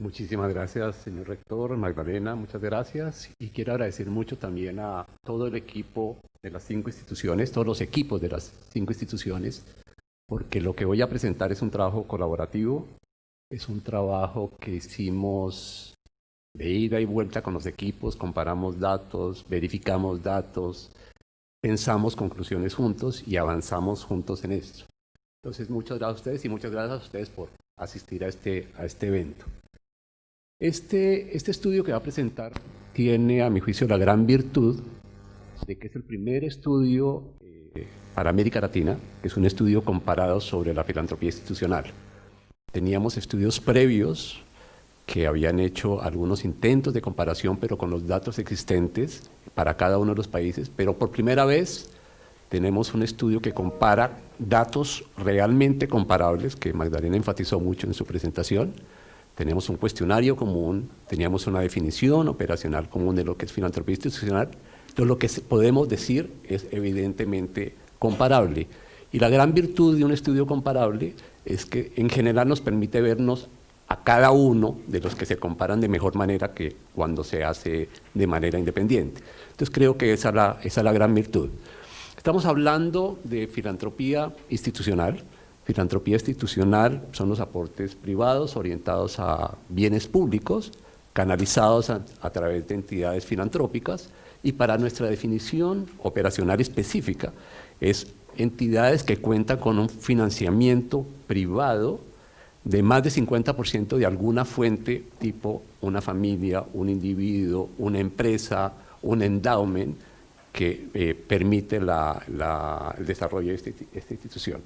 Muchísimas gracias, señor rector. Magdalena, muchas gracias. Y quiero agradecer mucho también a todo el equipo de las 5 instituciones, todos los equipos de las 5 instituciones, porque lo que voy a presentar es un trabajo colaborativo, es un trabajo que hicimos de ida y vuelta con los equipos, comparamos datos, verificamos datos, pensamos conclusiones juntos y avanzamos juntos en esto. Entonces, muchas gracias a ustedes y muchas gracias a ustedes por asistir a este evento. Este estudio que va a presentar tiene, a mi juicio, la gran virtud de que es el primer estudio para América Latina, que es un estudio comparado sobre la filantropía institucional. Teníamos estudios previos que habían hecho algunos intentos de comparación, pero con los datos existentes para cada uno de los países, pero por primera vez tenemos un estudio que compara datos realmente comparables, que Magdalena enfatizó mucho en su presentación. Tenemos un cuestionario común, teníamos una definición operacional común de lo que es filantropía institucional. Entonces, lo que podemos decir es evidentemente comparable. Y la gran virtud de un estudio comparable es que en general nos permite vernos a cada uno de los que se comparan de mejor manera que cuando se hace de manera independiente. Entonces, creo que esa es la gran virtud. Estamos hablando de filantropía institucional. Filantropía institucional son los aportes privados orientados a bienes públicos, canalizados a través de entidades filantrópicas, y para nuestra definición operacional específica es entidades que cuentan con un financiamiento privado de más de 50% de alguna fuente, tipo una familia, un individuo, una empresa, un endowment, que permite el desarrollo de esta institución.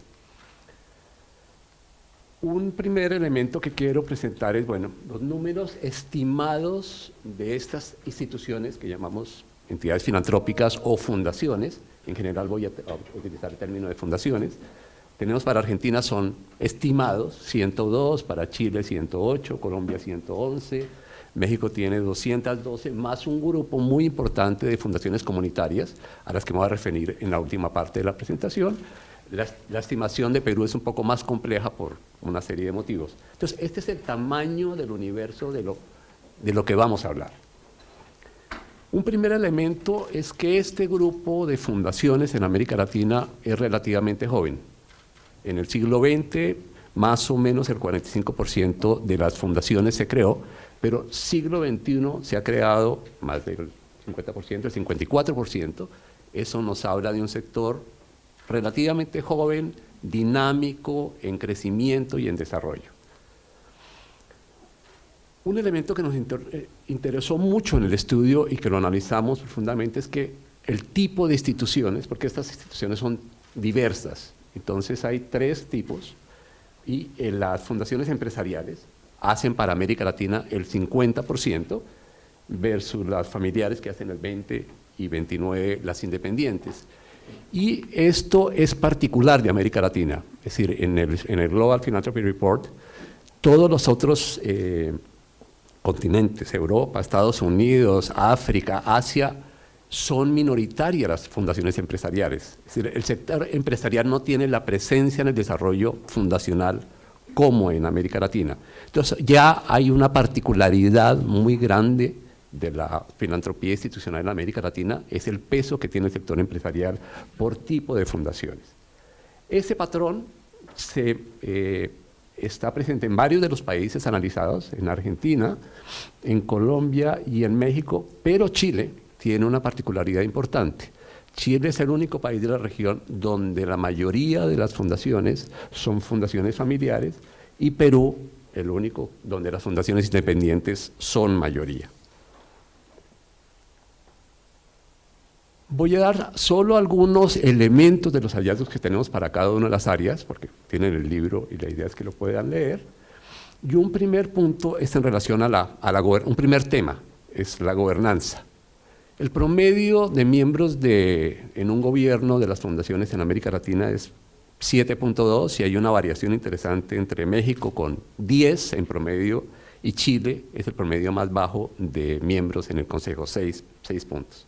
Un primer elemento que quiero presentar es, bueno, los números estimados de estas instituciones que llamamos entidades filantrópicas o fundaciones. En general voy a utilizar el término de fundaciones. Tenemos para Argentina son estimados 102, para Chile 108, Colombia 111, México tiene 212, más un grupo muy importante de fundaciones comunitarias, a las que me voy a referir en la última parte de la presentación. La estimación de Perú es un poco más compleja por una serie de motivos. Entonces, este es el tamaño del universo de lo que vamos a hablar. Un primer elemento es que este grupo de fundaciones en América Latina es relativamente joven. En el siglo XX, más o menos el 45% de las fundaciones se creó, pero siglo XXI se ha creado más del 50%, el 54%. Eso nos habla de un sector relativamente joven, dinámico, en crecimiento y en desarrollo. Un elemento que nos interesó mucho en el estudio y que lo analizamos profundamente es que el tipo de instituciones, porque estas instituciones son diversas, entonces hay 3 tipos, y las fundaciones empresariales hacen para América Latina el 50%, versus las familiares que hacen el 20% y 29% las independientes. Y esto es particular de América Latina, es decir, en el Global Philanthropy Report, todos los otros continentes, Europa, Estados Unidos, África, Asia, son minoritarias las fundaciones empresariales. Es decir, el sector empresarial no tiene la presencia en el desarrollo fundacional como en América Latina. Entonces, ya hay una particularidad muy grande de la filantropía institucional en América Latina, es el peso que tiene el sector empresarial por tipo de fundaciones. Ese patrón está presente en varios de los países analizados, en Argentina, en Colombia y en México, pero Chile tiene una particularidad importante. Chile es el único país de la región donde la mayoría de las fundaciones son fundaciones familiares, y Perú, el único donde las fundaciones independientes son mayoría. Voy a dar solo algunos elementos de los hallazgos que tenemos para cada una de las áreas, porque tienen el libro y la idea es que lo puedan leer. Y un primer punto es en relación un primer tema, es la gobernanza. El promedio de miembros en un gobierno de las fundaciones en América Latina es 7.2, y hay una variación interesante entre México con 10 en promedio, y Chile es el promedio más bajo de miembros en el Consejo, 6 puntos.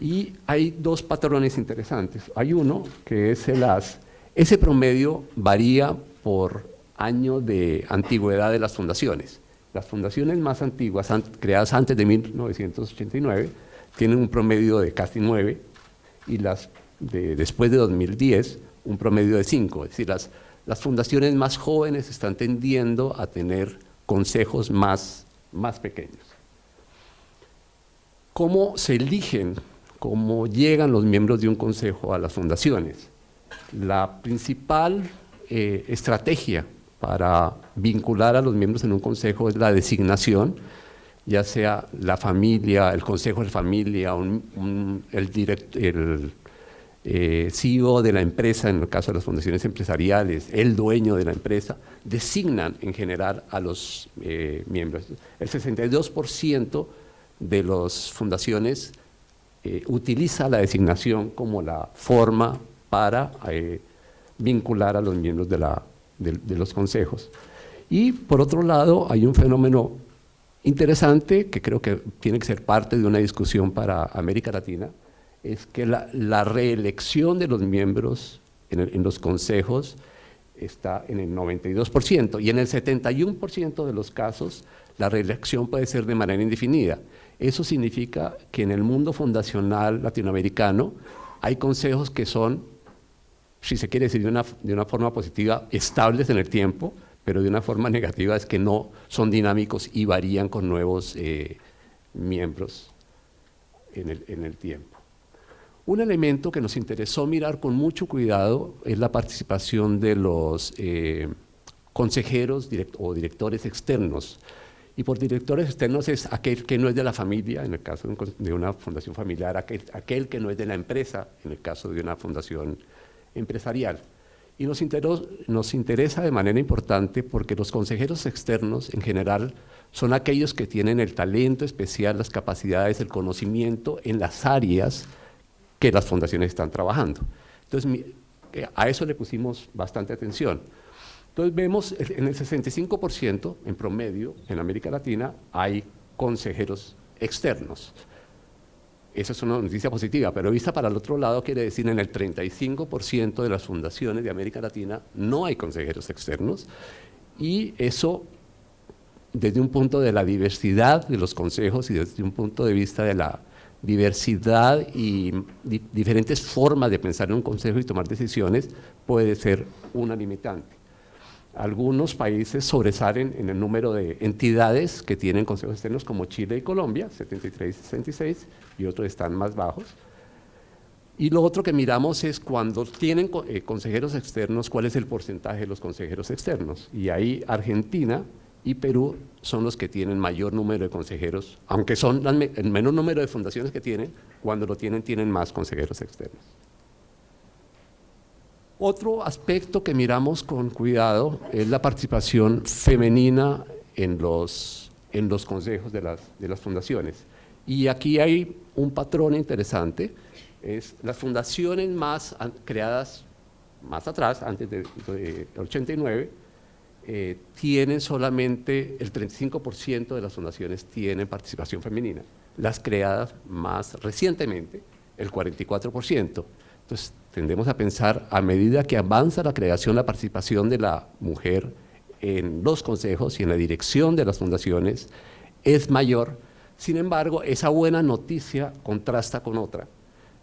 Y hay 2 patrones interesantes. Hay uno que es ese promedio varía por año de antigüedad de las fundaciones. Las fundaciones más antiguas, creadas antes de 1989, tienen un promedio de casi 9, y las después de 2010, un promedio de 5. Es decir, las fundaciones más jóvenes están tendiendo a tener consejos más pequeños. ¿Cómo se eligen, cómo llegan los miembros de un consejo a las fundaciones? La principal estrategia para vincular a los miembros en un consejo es la designación, ya sea la familia, el consejo de familia, el CEO de la empresa, en el caso de las fundaciones empresariales, el dueño de la empresa, designan en general a los miembros. El 62% de las fundaciones utiliza la designación como la forma para vincular a los miembros de los consejos. Y por otro lado, hay un fenómeno interesante que creo que tiene que ser parte de una discusión para América Latina, es que la reelección de los miembros en los consejos está en el 92%, y en el 71% de los casos la reelección puede ser de manera indefinida. Eso significa que en el mundo fundacional latinoamericano hay consejos que son, si se quiere decir de una forma positiva, estables en el tiempo, pero de una forma negativa es que no son dinámicos y varían con nuevos miembros en el tiempo. Un elemento que nos interesó mirar con mucho cuidado es la participación de los consejeros o directores externos. Y por directores externos es aquel que no es de la familia, en el caso de una fundación familiar, aquel que no es de la empresa, en el caso de una fundación empresarial. Y nos interesa de manera importante porque los consejeros externos en general son aquellos que tienen el talento especial, las capacidades, el conocimiento en las áreas que las fundaciones están trabajando. Entonces, a eso le pusimos bastante atención. Entonces vemos en el 65% en promedio en América Latina hay consejeros externos. Esa es una noticia positiva, pero vista para el otro lado quiere decir en el 35% de las fundaciones de América Latina no hay consejeros externos, y eso desde un punto de la diversidad de los consejos y desde un punto de vista de la diversidad y diferentes formas de pensar en un consejo y tomar decisiones puede ser una limitante. Algunos países sobresalen en el número de entidades que tienen consejos externos, como Chile y Colombia, 73 y 66, y otros están más bajos. Y lo otro que miramos es cuando tienen consejeros externos, cuál es el porcentaje de los consejeros externos. Y ahí Argentina y Perú son los que tienen mayor número de consejeros, aunque son el menor número de fundaciones que tienen, cuando lo tienen más consejeros externos. Otro aspecto que miramos con cuidado es la participación femenina en los consejos de las fundaciones. Y aquí hay un patrón interesante, es las fundaciones creadas más atrás, antes del 89, tienen solamente el 35% de las fundaciones tienen participación femenina. Las creadas más recientemente, el 44%. Entonces, tendemos a pensar, a medida que avanza la creación, la participación de la mujer en los consejos y en la dirección de las fundaciones es mayor. Sin embargo, esa buena noticia contrasta con otra,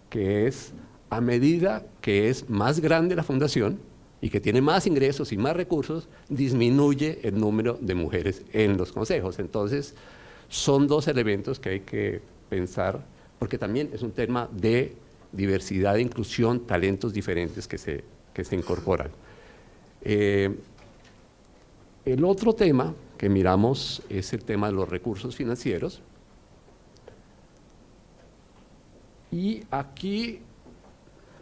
que es a medida que es más grande la fundación y que tiene más ingresos y más recursos, disminuye el número de mujeres en los consejos. Entonces, son dos elementos que hay que pensar, porque también es un tema de diversidad, inclusión, talentos diferentes que se incorporan. El otro tema que miramos es el tema de los recursos financieros. Y aquí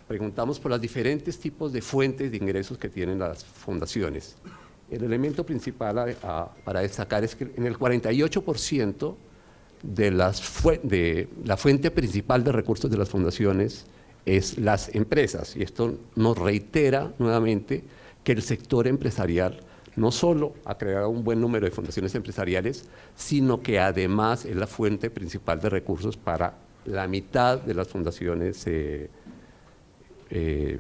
preguntamos por los diferentes tipos de fuentes de ingresos que tienen las fundaciones. El elemento principal para destacar es que en el 48% de la fuente principal de recursos de las fundaciones es las empresas, y esto nos reitera nuevamente que el sector empresarial no solo ha creado un buen número de fundaciones empresariales, sino que además es la fuente principal de recursos para la mitad de las fundaciones en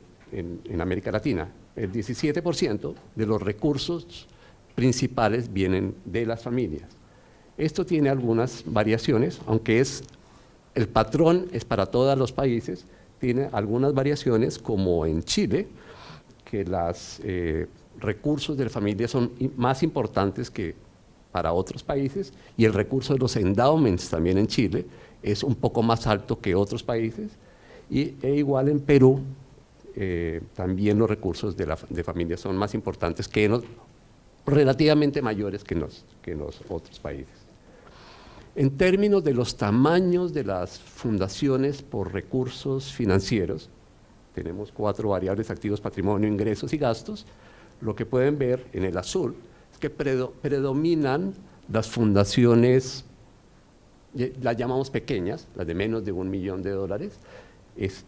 América Latina. El 17% de los recursos principales vienen de las familias. Esto tiene algunas variaciones, aunque el patrón es para todos los países, tiene algunas variaciones, como en Chile, que los recursos de la familia son más importantes que para otros países, y el recurso de los endowments también en Chile es un poco más alto que otros países, e igual en Perú, también los recursos de familia son más importantes relativamente mayores que en los otros países. En términos de los tamaños de las fundaciones por recursos financieros, tenemos 4 variables: activos, patrimonio, ingresos y gastos. Lo que pueden ver en el azul es que predominan las fundaciones, las llamamos pequeñas, las de menos de $1 millón,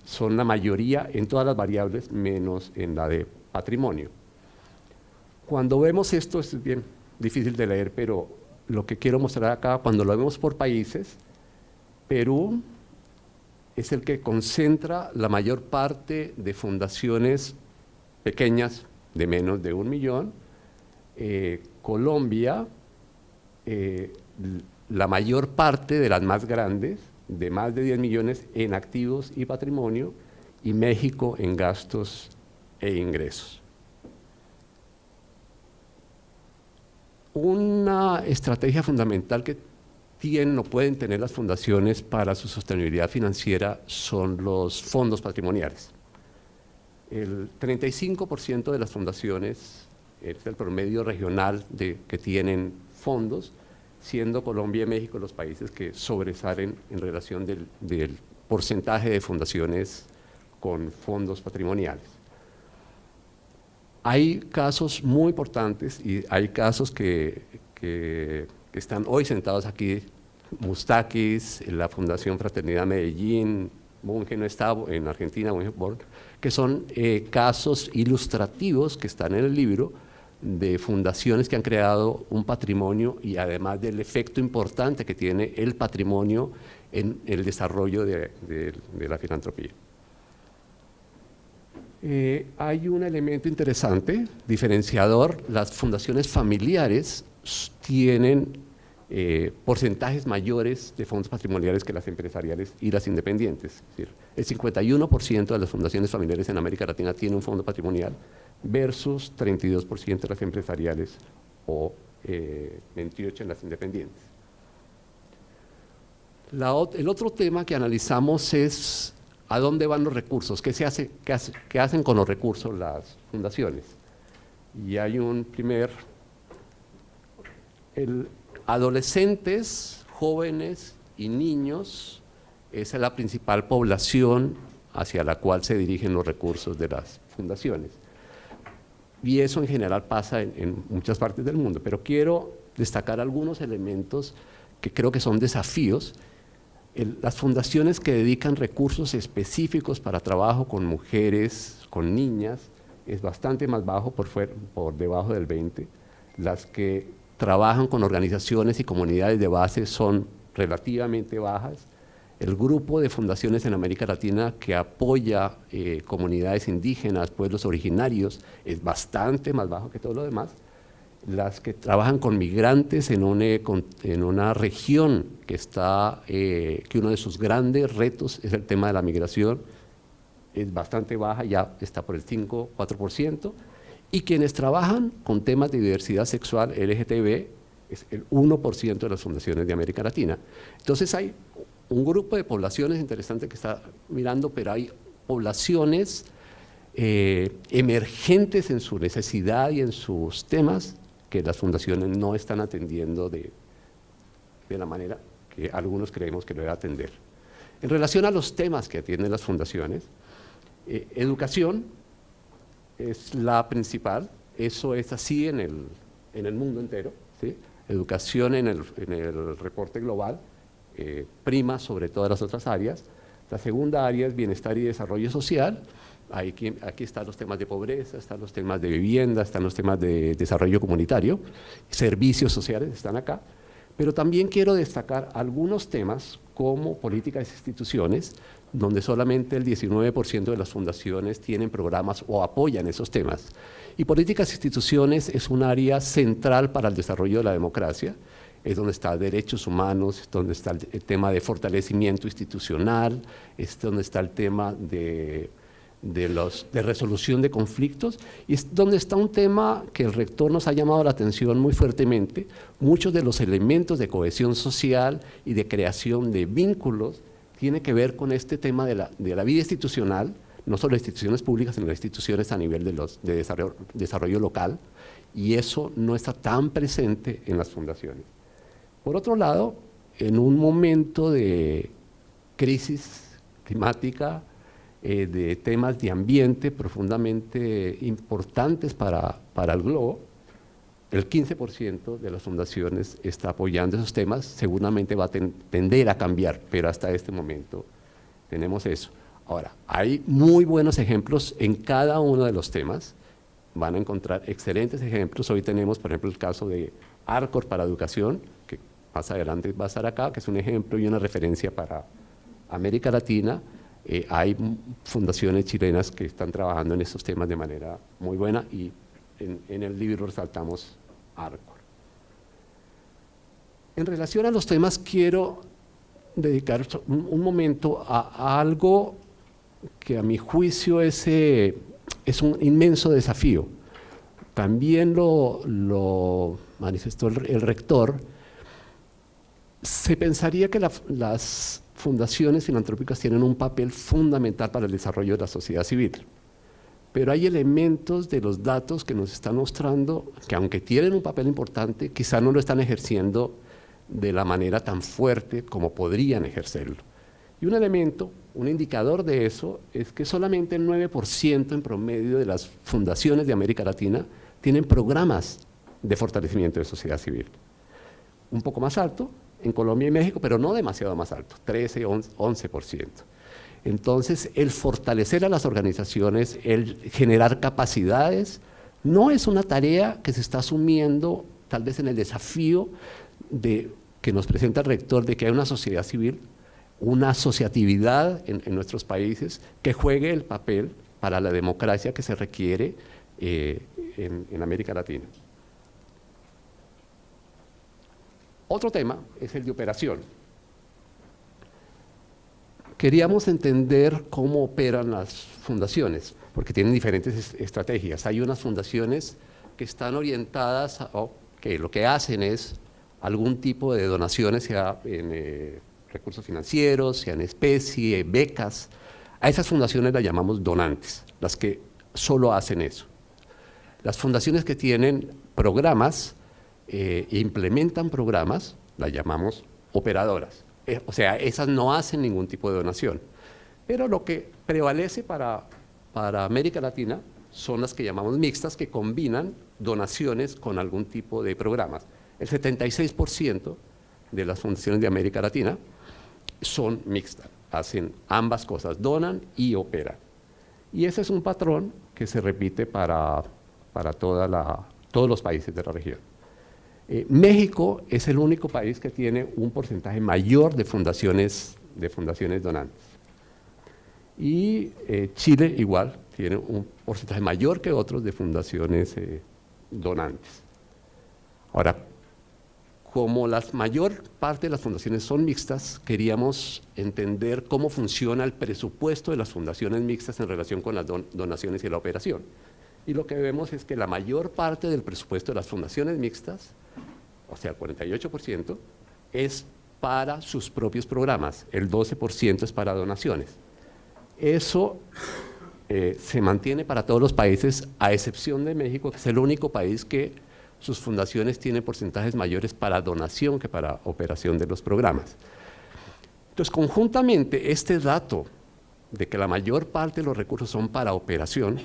son la mayoría en todas las variables, menos en la de patrimonio. Cuando vemos esto, es bien difícil de leer, pero lo que quiero mostrar acá, cuando lo vemos por países, Perú es el que concentra la mayor parte de fundaciones pequeñas de menos de $1 millón, Colombia, la mayor parte de las más grandes, de más de 10 millones en activos y patrimonio, y México en gastos e ingresos. Una estrategia fundamental que tienen o pueden tener las fundaciones para su sostenibilidad financiera son los fondos patrimoniales. El 35% de las fundaciones es el promedio regional que tienen fondos, siendo Colombia y México los países que sobresalen en relación del porcentaje de fundaciones con fondos patrimoniales. Hay casos muy importantes y hay casos que están hoy sentados aquí: Mustakis, la Fundación Fraternidad Medellín, Bunge no está en Argentina, que son casos ilustrativos que están en el libro de fundaciones que han creado un patrimonio, y además del efecto importante que tiene el patrimonio en el desarrollo de la filantropía. Hay un elemento interesante, diferenciador: las fundaciones familiares tienen porcentajes mayores de fondos patrimoniales que las empresariales y las independientes. Es decir, el 51% de las fundaciones familiares en América Latina tiene un fondo patrimonial versus 32% de las empresariales o 28% en las independientes. El otro tema que analizamos es ¿a dónde van los recursos? ¿Qué hacen con los recursos las fundaciones? Y hay adolescentes, jóvenes y niños es la principal población hacia la cual se dirigen los recursos de las fundaciones. Y eso en general pasa en muchas partes del mundo, pero quiero destacar algunos elementos que creo que son desafíos. Las fundaciones que dedican recursos específicos para trabajo con mujeres, con niñas, es bastante más bajo, por debajo del 20%. Las que trabajan con organizaciones y comunidades de base son relativamente bajas. El grupo de fundaciones en América Latina que apoya comunidades indígenas, pueblos originarios, es bastante más bajo que todo lo demás. Las que trabajan con migrantes en una región que uno de sus grandes retos es el tema de la migración, es bastante baja, ya está por el 5-4%, y quienes trabajan con temas de diversidad sexual LGTB es el 1% de las fundaciones de América Latina. Entonces hay un grupo de poblaciones interesante que está mirando, pero hay poblaciones emergentes en su necesidad y en sus temas que las fundaciones no están atendiendo de la manera que algunos creemos que lo debe atender. En relación a los temas que atienden las fundaciones, educación es la principal, eso es así en el mundo entero, ¿sí? Educación en el reporte global prima sobre todas las otras áreas. La segunda área es bienestar y desarrollo social. Aquí están los temas de pobreza, están los temas de vivienda, están los temas de desarrollo comunitario, servicios sociales están acá, pero también quiero destacar algunos temas como políticas e instituciones, donde solamente el 19% de las fundaciones tienen programas o apoyan esos temas. Y políticas e instituciones es un área central para el desarrollo de la democracia. es donde está derechos humanos, es donde está el tema de fortalecimiento institucional, es donde está el tema de resolución de conflictos, y es donde está un tema que el rector nos ha llamado la atención muy fuertemente. Muchos de los elementos de cohesión social y de creación de vínculos tiene que ver con este tema de la vida institucional, no solo instituciones públicas, sino instituciones a nivel de desarrollo local, y eso no está tan presente en las fundaciones. Por otro lado, en un momento de crisis climática, de temas de ambiente profundamente importantes para el globo, el 15% de las fundaciones está apoyando esos temas. Seguramente va a tender a cambiar, pero hasta este momento tenemos eso. Ahora, hay muy buenos ejemplos en cada uno de los temas. Van a encontrar excelentes ejemplos. Hoy tenemos, por ejemplo, el caso de Arcor para Educación, que más adelante va a estar acá, que es un ejemplo y una referencia para América Latina. Hay fundaciones chilenas que están trabajando en estos temas de manera muy buena, y en el libro resaltamos Arcor. En relación a los temas, quiero dedicar un momento a algo que a mi juicio es un inmenso desafío. También lo manifestó el rector. Se pensaría que las fundaciones filantrópicas tienen un papel fundamental para el desarrollo de la sociedad civil, pero hay elementos de los datos que nos están mostrando que, aunque tienen un papel importante, quizá no lo están ejerciendo de la manera tan fuerte como podrían ejercerlo. Y un elemento, un indicador de eso, es que solamente el 9% en promedio de las fundaciones de América Latina tienen programas de fortalecimiento de sociedad civil. Un poco más alto en Colombia y México, pero no demasiado más alto, 13, 11%. Entonces, el fortalecer a las organizaciones, el generar capacidades, no es una tarea que se está asumiendo tal vez en el desafío que nos presenta el rector, de que hay una sociedad civil, una asociatividad en nuestros países que juegue el papel para la democracia que se requiere en América Latina. Otro tema es el de operación. Queríamos entender cómo operan las fundaciones, porque tienen diferentes estrategias. Hay unas fundaciones que están orientadas que lo que hacen es algún tipo de donaciones, sea en recursos financieros, sea en especie, becas. A esas fundaciones las llamamos donantes, las que solo hacen eso. Las fundaciones que tienen programas e implementan programas, las llamamos operadoras. O sea, esas no hacen ningún tipo de donación. Pero lo que prevalece para América Latina son las que llamamos mixtas, que combinan donaciones con algún tipo de programas. El 76% de las fundaciones de América Latina son mixtas, hacen ambas cosas, donan y operan. Y ese es un patrón que se repite para todos los países de la región. México es el único país que tiene un porcentaje mayor de fundaciones donantes. Y Chile igual tiene un porcentaje mayor que otros de fundaciones donantes. Ahora, como la mayor parte de las fundaciones son mixtas, queríamos entender cómo funciona el presupuesto de las fundaciones mixtas en relación con las donaciones y la operación. Y lo que vemos es que la mayor parte del presupuesto de las fundaciones mixtas, o sea, el 48%, es para sus propios programas, el 12% es para donaciones. Eso se mantiene para todos los países, a excepción de México, que es el único país que sus fundaciones tienen porcentajes mayores para donación que para operación de los programas. Entonces, conjuntamente, este dato de que la mayor parte de los recursos son para operación,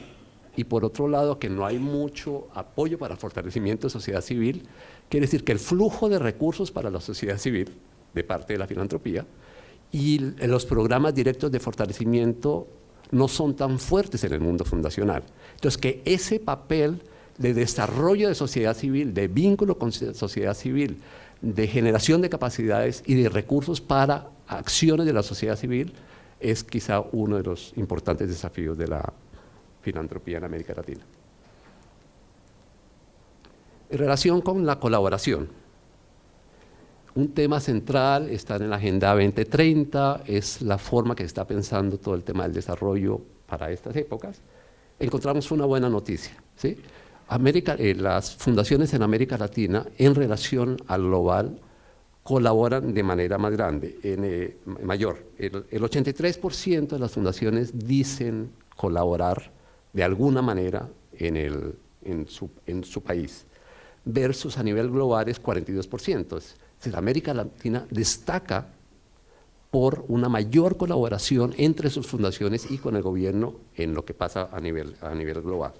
y por otro lado que no hay mucho apoyo para fortalecimiento de sociedad civil, quiere decir que el flujo de recursos para la sociedad civil de parte de la filantropía y los programas directos de fortalecimiento no son tan fuertes en el mundo fundacional. Entonces, que ese papel de desarrollo de sociedad civil, de vínculo con sociedad civil, de generación de capacidades y de recursos para acciones de la sociedad civil es quizá uno de los importantes desafíos de la filantropía en América Latina. En relación con la colaboración, un tema central, está en la Agenda 2030, es la forma que se está pensando todo el tema del desarrollo para estas épocas. Encontramos una buena noticia, ¿sí? Las fundaciones en América Latina, en relación al global, colaboran de manera más grande, mayor. El 83% de las fundaciones dicen colaborar de alguna manera en su país, versus a nivel global es 42%. Es decir, América Latina destaca por una mayor colaboración entre sus fundaciones y con el gobierno en lo que pasa a nivel global.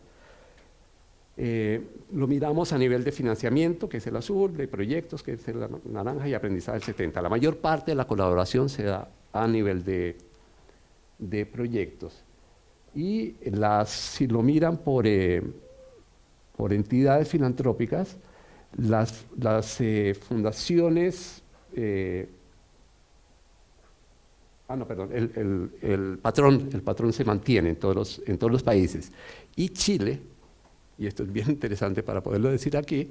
Lo miramos a nivel de financiamiento, que es el azul, de proyectos, que es el naranja, y aprendizaje el 70%. La mayor parte de la colaboración se da a nivel de proyectos. Y si lo miran por entidades filantrópicas, las fundaciones, el patrón se mantiene en todos los países. Y Chile, y esto es bien interesante para poderlo decir aquí,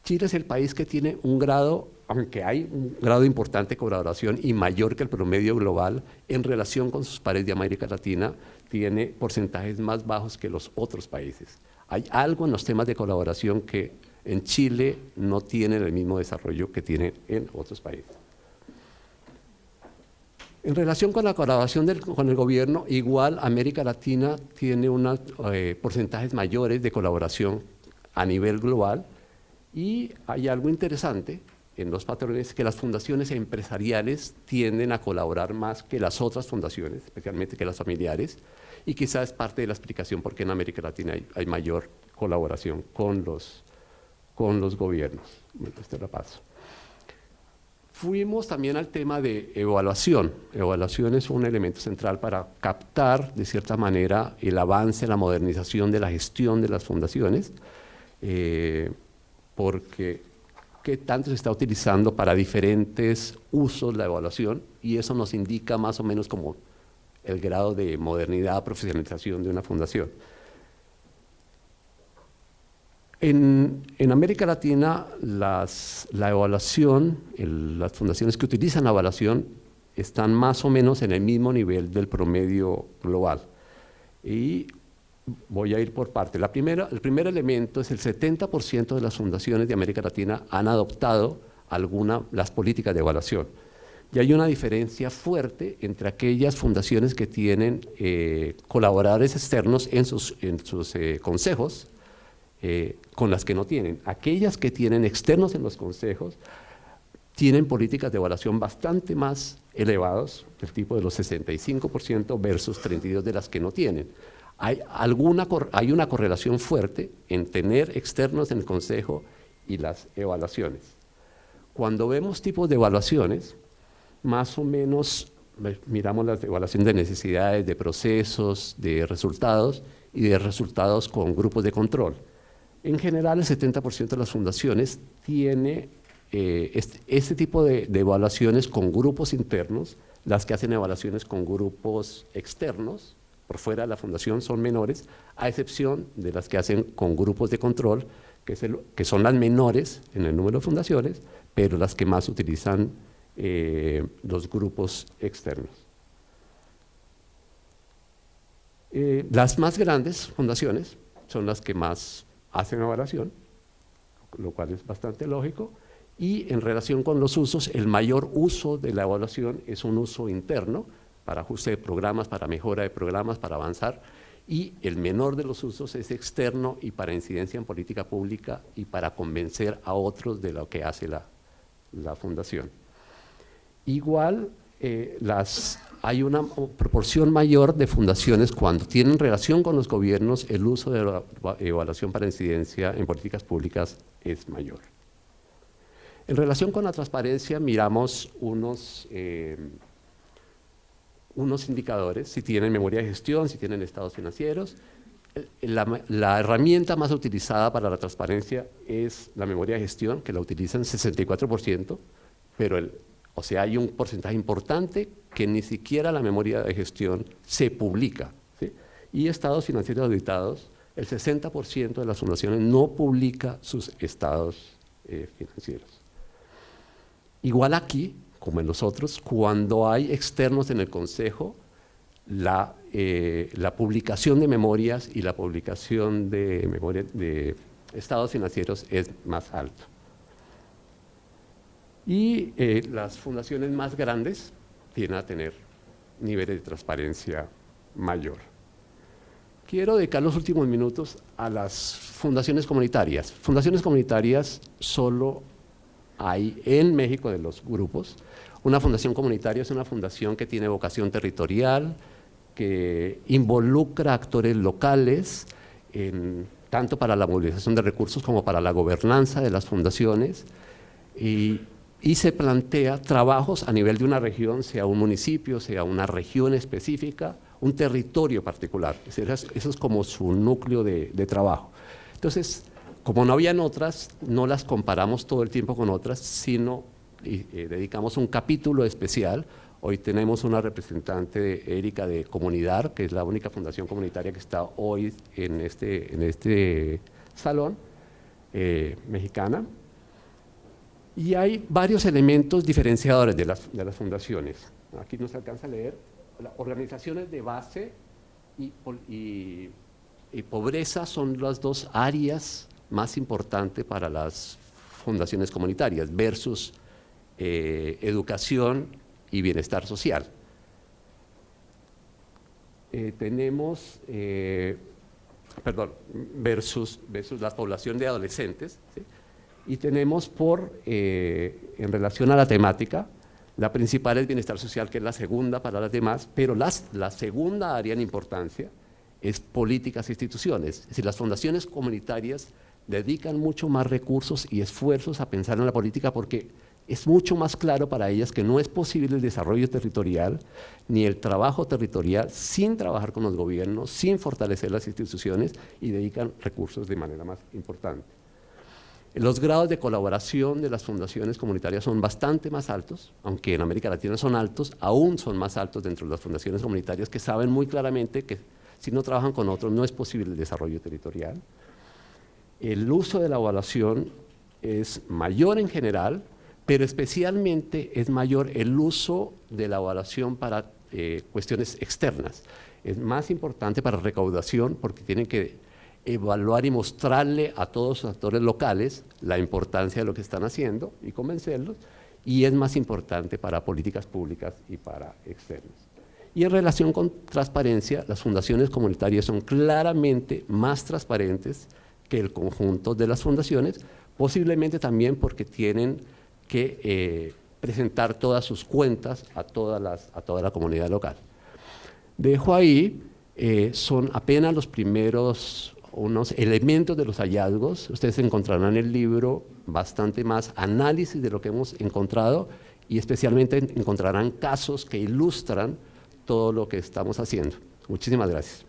Chile es el país que tiene un grado, aunque hay un grado importante de colaboración y mayor que el promedio global, en relación con sus pares de América Latina, tiene porcentajes más bajos que los otros países. Hay algo en los temas de colaboración que en Chile no tienen el mismo desarrollo que tienen en otros países. En relación con la colaboración con el gobierno, igual América Latina tiene unos porcentajes mayores de colaboración a nivel global, y hay algo interesante en los patrones, que las fundaciones empresariales tienden a colaborar más que las otras fundaciones, especialmente que las familiares, y quizás es parte de la explicación por qué en América Latina hay mayor colaboración con los gobiernos. Bueno, esto lo paso. Fuimos también al tema de evaluación. Evaluación es un elemento central para captar, de cierta manera, el avance, la modernización de la gestión de las fundaciones, porque qué tanto se está utilizando para diferentes usos la evaluación, y eso nos indica más o menos como el grado de modernidad, profesionalización de una fundación. En América Latina, la evaluación, las fundaciones que utilizan la evaluación están más o menos en el mismo nivel del promedio global. Y voy a ir por parte. El primer elemento es el 70% de las fundaciones de América Latina han adoptado las políticas de evaluación. Y hay una diferencia fuerte entre aquellas fundaciones que tienen colaboradores externos en sus consejos, con las que no tienen. Aquellas que tienen externos en los consejos tienen políticas de evaluación bastante más elevadas, del tipo de los 65% versus 32% de las que no tienen. Hay una correlación fuerte en tener externos en el consejo y las evaluaciones. Cuando vemos tipos de evaluaciones, más o menos miramos la evaluación de necesidades, de procesos, de resultados y de resultados con grupos de control. En general, el 70% de las fundaciones tiene este tipo de evaluaciones con grupos internos. Las que hacen evaluaciones con grupos externos, por fuera de la fundación, son menores, a excepción de las que hacen con grupos de control, que son las menores en el número de fundaciones, pero las que más utilizan los grupos externos. Las más grandes fundaciones son las que más hacen evaluación, lo cual es bastante lógico, y en relación con los usos, el mayor uso de la evaluación es un uso interno, para ajuste de programas, para mejora de programas, para avanzar, y el menor de los usos es externo y para incidencia en política pública y para convencer a otros de lo que hace la fundación. Igual, hay una proporción mayor de fundaciones cuando tienen relación con los gobiernos, el uso de la evaluación para incidencia en políticas públicas es mayor. En relación con la transparencia, miramos unos indicadores, si tienen memoria de gestión, si tienen estados financieros. La herramienta más utilizada para la transparencia es la memoria de gestión, que la utilizan 64%, pero o sea, hay un porcentaje importante que ni siquiera la memoria de gestión se publica, ¿sí? Y estados financieros auditados, el 60% de las fundaciones no publica sus estados financieros. Igual aquí, como en los otros, cuando hay externos en el consejo, la publicación de memorias y la publicación de estados financieros es más alto. Y las fundaciones más grandes tienden a tener niveles de transparencia mayor. Quiero dedicar los últimos minutos a las fundaciones comunitarias. Fundaciones comunitarias solo hay en México de los grupos. Una fundación comunitaria es una fundación que tiene vocación territorial, que involucra actores locales, tanto para la movilización de recursos como para la gobernanza de las fundaciones, y se plantea trabajos a nivel de una región, sea un municipio, sea una región específica, un territorio particular. Eso es como su núcleo de trabajo. Entonces, como no habían otras, no las comparamos todo el tiempo con otras, sino dedicamos un capítulo especial. Hoy tenemos una representante, Erika, de Comunidad, que es la única fundación comunitaria que está hoy en este salón, mexicana. Y hay varios elementos diferenciadores de las fundaciones. Aquí no se alcanza a leer. Las organizaciones de base y pobreza son las dos áreas más importantes para las fundaciones comunitarias versus educación y bienestar social. Versus la población de adolescentes, ¿sí? Y tenemos en relación a la temática, la principal es bienestar social, que es la segunda para las demás, pero la segunda área en importancia es políticas e instituciones. Es decir, las fundaciones comunitarias dedican mucho más recursos y esfuerzos a pensar en la política porque es mucho más claro para ellas que no es posible el desarrollo territorial ni el trabajo territorial sin trabajar con los gobiernos, sin fortalecer las instituciones, y dedican recursos de manera más importante. Los grados de colaboración de las fundaciones comunitarias son bastante más altos, aunque en América Latina son altos, aún son más altos dentro de las fundaciones comunitarias que saben muy claramente que si no trabajan con otros no es posible el desarrollo territorial. El uso de la evaluación es mayor en general, pero especialmente es mayor el uso de la evaluación para cuestiones externas. Es más importante para recaudación porque tienen que evaluar y mostrarle a todos los actores locales la importancia de lo que están haciendo y convencerlos, y es más importante para políticas públicas y para externos. Y en relación con transparencia, las fundaciones comunitarias son claramente más transparentes que el conjunto de las fundaciones, posiblemente también porque tienen que presentar todas sus cuentas a toda la comunidad local. Dejo ahí, son apenas los primeros unos elementos de los hallazgos. Ustedes encontrarán en el libro bastante más análisis de lo que hemos encontrado y especialmente encontrarán casos que ilustran todo lo que estamos haciendo. Muchísimas gracias.